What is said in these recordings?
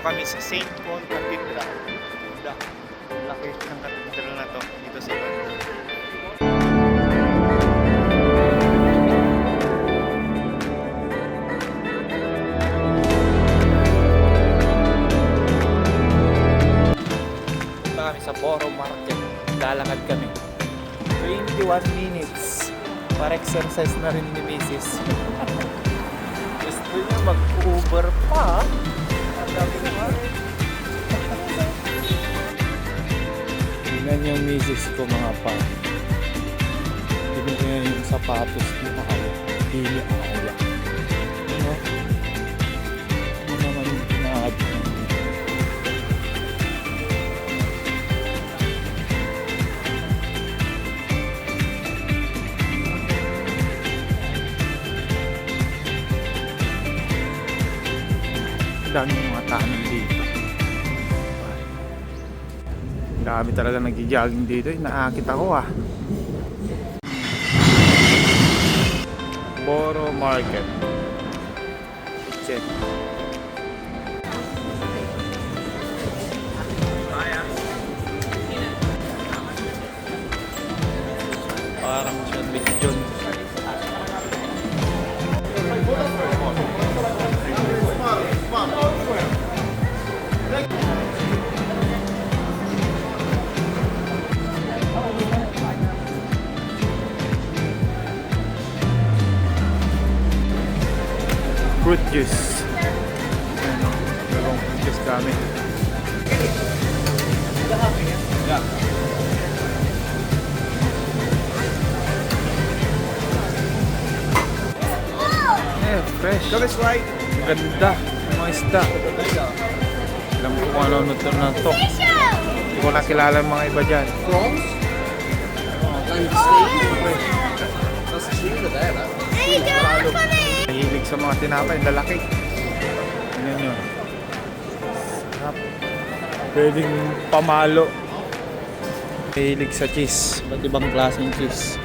Nandito kami sa St. Paul Cathedral. Laki ng cathedral na to dito sa London. Punta kami sa Borough Market. Lalakad kami 21 minutes para exercise na rin ni Mrs. Gusto niya mag-Uber pa. Ang dami naman. Tingnan yung Mrs. ko mga pa. Tingnan ko yung sapatos ni Mahal. Hindi akala. Ano? Ano naman yung pinahabi naman? Dami mga tahanan dito. Dami talaga nag-jogging dito. Naakit ako Borough Market. Check. Parang siya John. Fruit juice. Ano, dalawang fruit juice kami. Fresh. Ganda. Mga isda. Alam ko kung ano ito na to. Hindi ko nakilala yung mga iba dyan. Prawns? Fresh. That's a tuna there, that. Mahilig sa mga tinapay, lalaki. Tingnan nyo. Sarap. Pwedeng pamalo. Mahilig sa cheese. Ba't ibang klaseng cheese?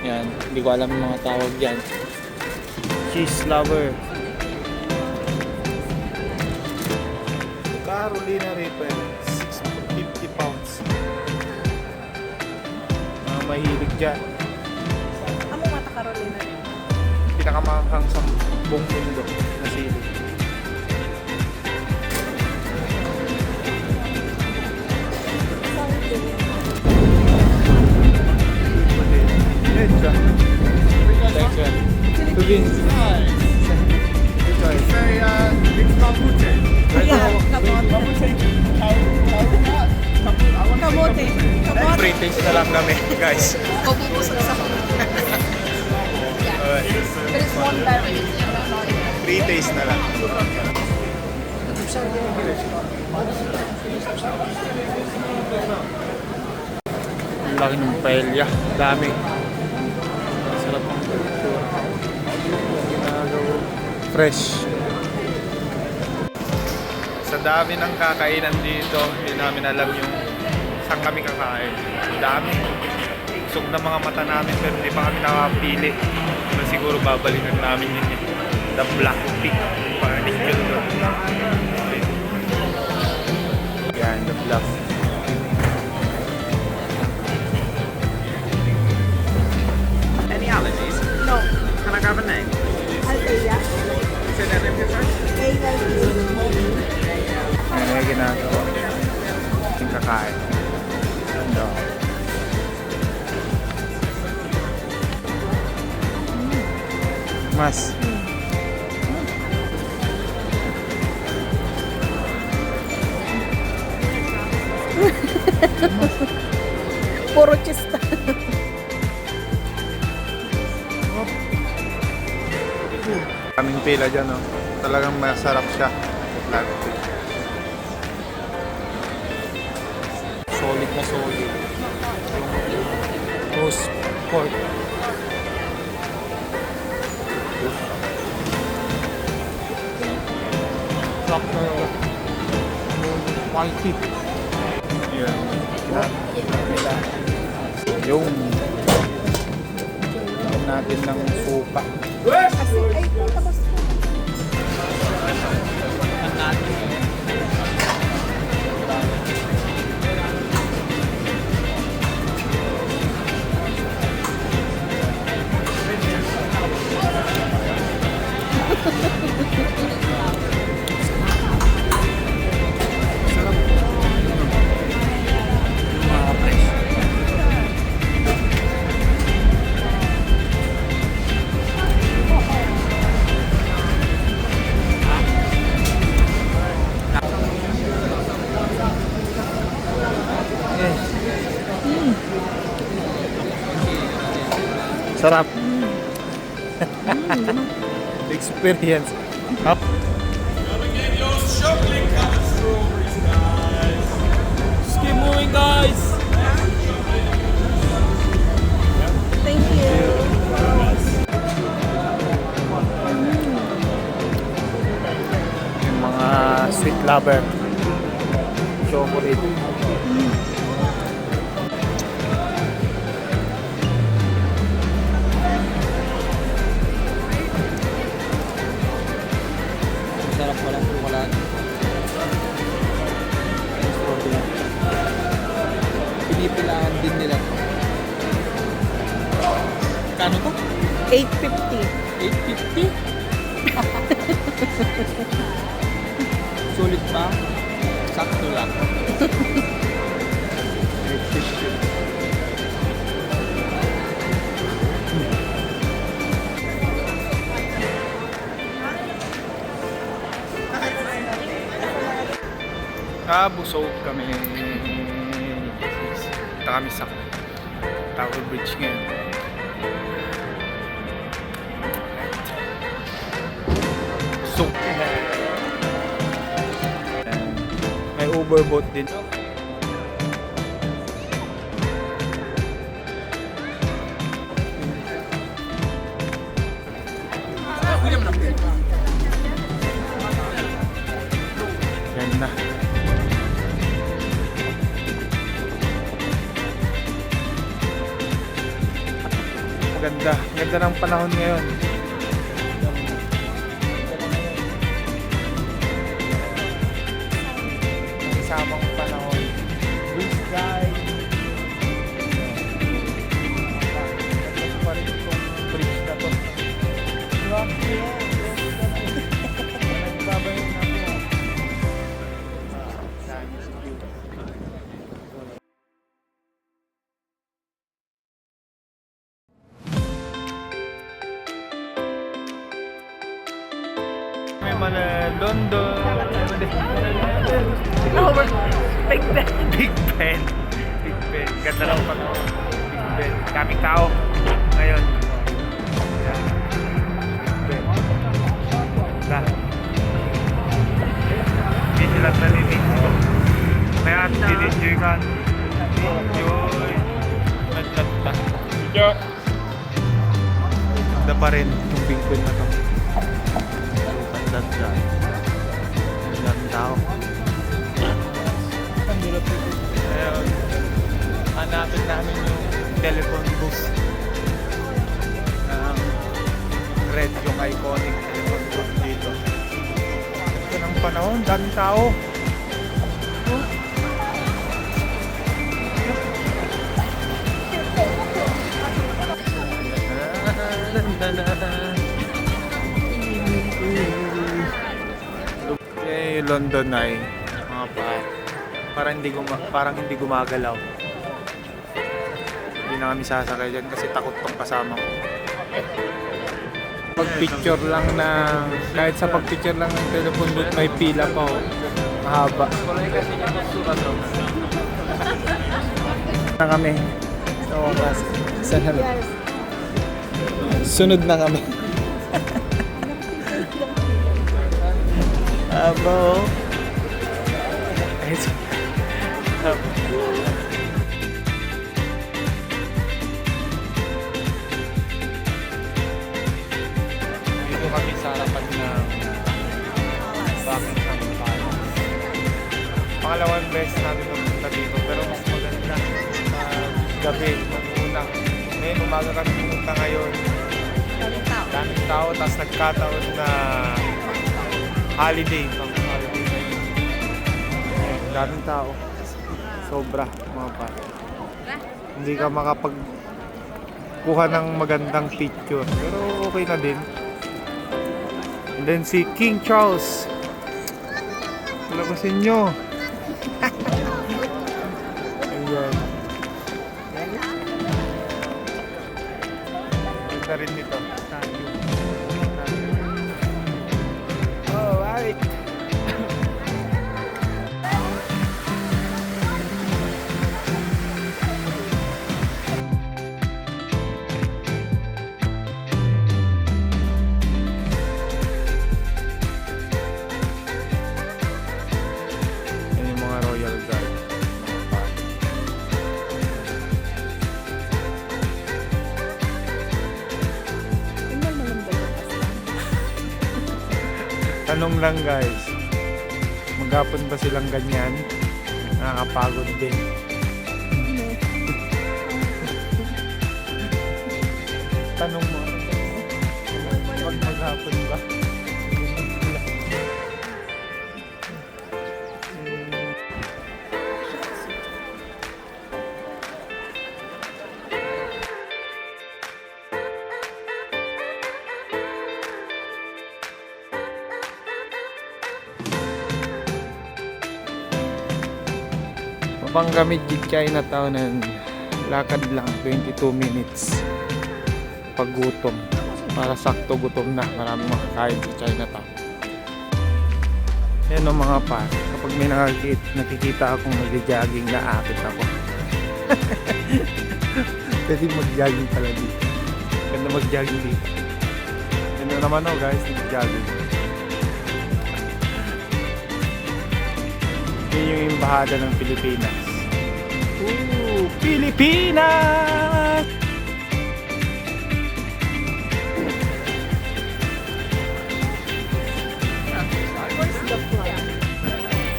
Yan. Hindi ko alam yung mga tawag dyan. Cheese lover. Carolina Reaper. 650 pounds. Mga mahilig dyan. Mata Carolina. Pinakamanghang sa buong mundo na sili. Thanks, man. Kamote. Free taste na lang kami, guys. Pupusok sa There's one berry. Free taste na lang. Ang laki ng paella. Dami. Sarap ng kultura. Fresh. Sa dami ng kakainan dito, hindi namin alam yung saan kami kakain. Dami. Usog na mga mata namin pero hindi pa kami nakapili. So, siguro babalikan namin yun. The Black Pig. Panis yun doon. Yan, The Black Pig. Any allergies? No. Can I grab a name? Althea. Say that name here first. Yan yung ginagawa. Yung kakain. Ano? Mas. Puro chista. Kaming pila dyan, no? Talagang masarap siya. Solid na solid. Roast pork. Proper quality. Yan. Yung natin ng suka. Kasi, ay, tapos Sarap. Experience. Up. Just keep moving, guys. Thank you. Yung mga sweet lover. Chocolate. Sarap pala ng chocolate. Pinipilaan din nila to. Kano to? 850. 850? Sulit ba? Sakto lang. 850. Busog kami. Punta kami sa Tower Bridge ngayon. Busog. May Uber boat din. Yan na. Ganda. Ganda ng panahon ngayon. Ang isamang panahon. Blue sky. Ganda pa rin itong bridge na to. Diba? Nagbabayo na po. May mga London. Over. Big Ben. Big Ben. Big Ben. Ganda lang pag Big Ben. Kaming tao ngayon. Yan. Big Ben. Ganda. Hindi sila nalinig. Kaya din-enjoy ka. Enjoy. Ganda. Ganda pa rin itong Big Ben na to. Ganda. Ganda ako. Ayun. Hanapin namin yung telephone booth. Red yung iconic telephone booth dito. Ito ng panahon, daming tao. Okay, London ay mga parang hindi gumagalaw. Hindi na kami sasakay dyan kasi takot tong kasama ko. Pag-picture lang kahit sa pag-picture lang ng telephone booth may pila pa oh. Mahaba. Na kami. Sa oras. Sunod na kami. Abo. Dito kami sa harapan ng Buckingham Palace. Pangalawang beses namin pumunta dito pero mas maganda sa gabi nung una. Ngayon umaga kami pumunta ngayon. Daming tao, tapos nagkataon na holiday. Pang holiday. Ayan, daming tao. Sobra, mga pa. Hindi ka makapagkuha ng magandang picture. Pero okay na din. And then si King Charles. Labasin nyo. Ayan. Ganda rin nito. Oh, right. Yan yung mga Royal Guard. Tanong lang guys, maghapon ba silang ganyan? Nakakapagod din. Tanong mo, pag maghapon ba? Mapanggamit di Chinatown ng lakad lang 22 minutes pag gutom, para sakto gutom na, maraming makakain sa Chinatown. Yan o mga pa, kapag may nakikita akong nag-jogging, naakit ako. Pwede mag-jogging pala dito. Ganda mag-jogging dito. Yan o naman o guys, nag-jogging. Yun yung embahada ng Pilipinas. Ooh, Pilipinas!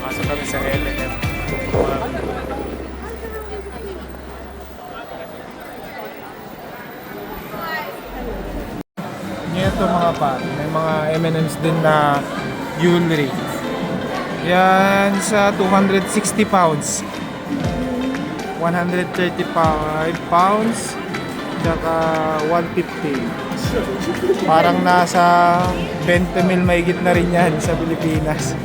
Pasok kami sa L&M. Ito mga pa, may mga M&M's din na jewelry. Yan sa 260 pounds. 135 pounds. Tsaka 150. Parang nasa 20 mil mahigit na rin yan sa Pilipinas.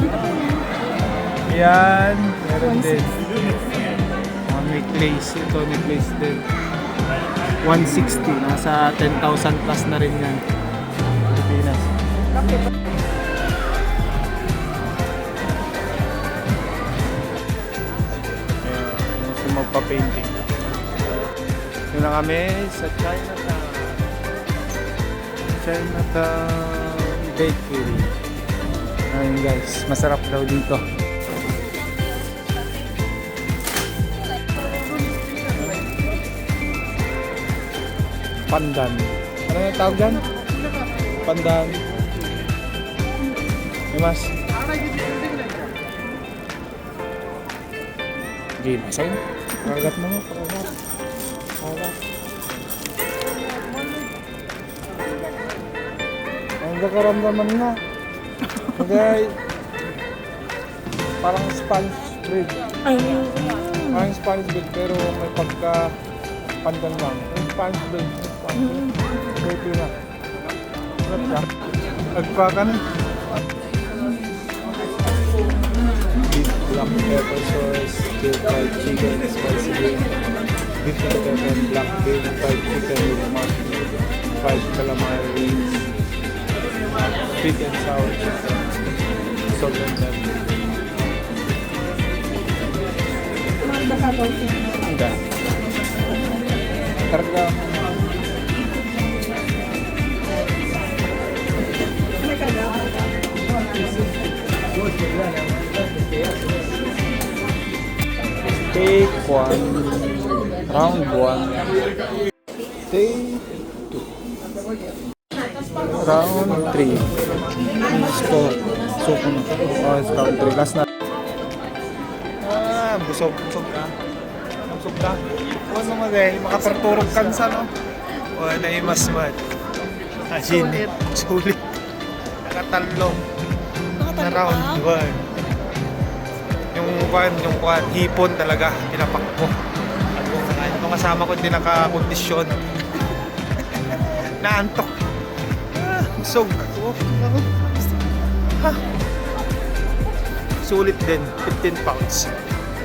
Yan. Meron din. Mga necklace. Ito necklace din. 160. Nasa 10,000 plus na rin yan. Pilipinas. Magpa-painting. Yun na kami sa Chinatown. Chinatown Bakery. Ayun guys, masarap daw dito. Pandan. Ano yung tawag dyan? Pandan. Mas. Game, masayin. Kagat mo, kagat. Ang nakaramdaman na. Okay. Parang Spanish bread. Parang Spanish bread pero may pagka pandan lang. Yung Spanish bread. Pwede na. Sarap siya. Agpakan. Black pepper sauce, stir-fried chicken, spicy beef, beef and pepper, black bean, fried chicken with mushroom, fried calamari wings, sweet and sour chicken, salt and pepper. Enggak. Karga. Take 1, round 1, take 2, round 3. Suko na. Oh, it's round 3. Last na. Busog ka. Busog ka. Ano mo dahil makaperturog kansa, no? Wala yung mas mat. Sulit. Nakatalong. na round 1. Yung hipon talaga, tinapak ko. At kung nakain, itong kasama ko hindi nakakondisyon. Naantok. Busog. Ha. Sulit din, 15 pounds.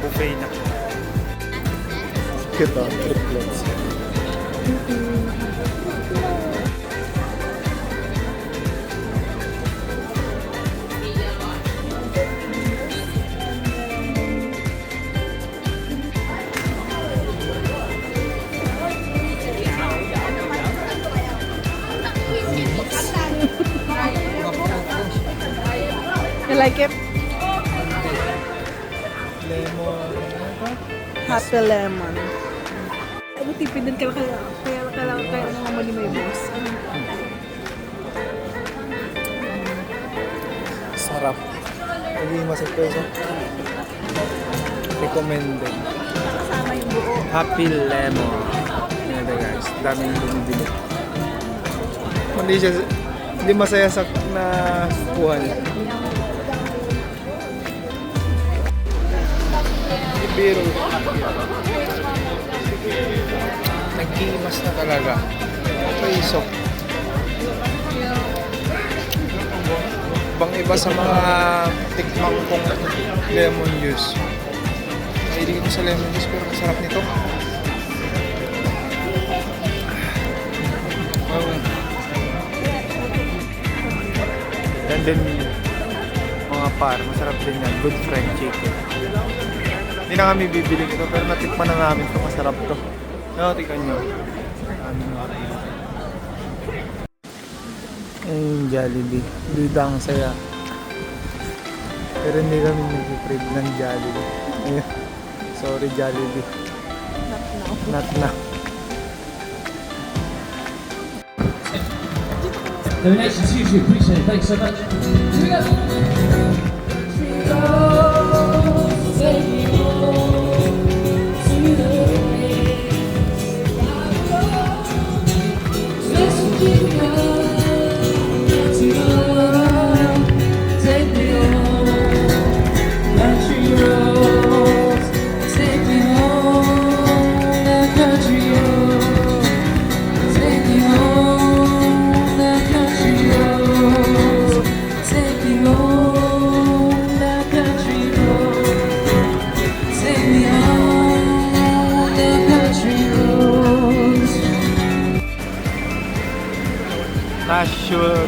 Buffet na. Ito, triplets. You like it? Lemon. Happy lemon. Ay, matipid din kaya ano mali may boss. Sarap. Hindi masurpresa. Recommended. Kasama yung buo. Happy lemon. Yan ito guys. Daming bumibili. Hindi masaya sa na kuhan. Ibiro. Nag-iimas na talaga. Priso. Bang iba sa mga tikmang kong lemon juice. Mahilig ko sa lemon juice pero masarap nito. Yan din mga par, masarap din yan. Good friend chicken. Hindi na kami bibili nito pero natikman na namin ito. Masarap to. Tingnan nyo. Ayun, Jollibee. Duda ang saya. Pero hindi kami nag-crave ng Jollibee. Ayun. Sorry Jollibee. Not now. Donations hugely appreciated. Thanks so much. Here we go.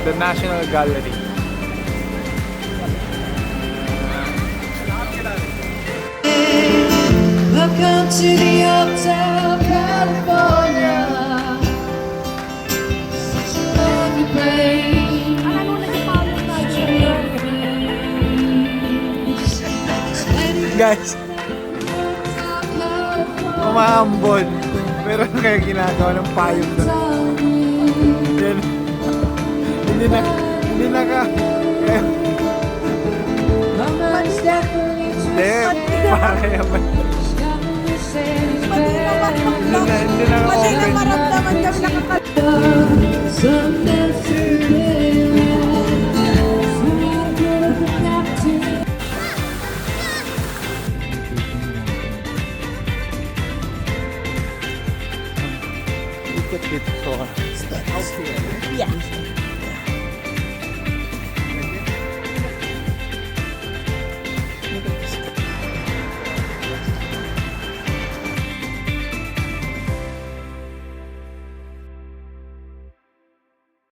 The National Gallery. Welcome to the Hotel California. Such a lovely place. Guys, umaambon. Pero kaya ginagawa ng payong doon. Then, hindi na ka. Para yaman. Hindi na ka open. Maramdaman kami nakakal... Ikot dito. Yeah.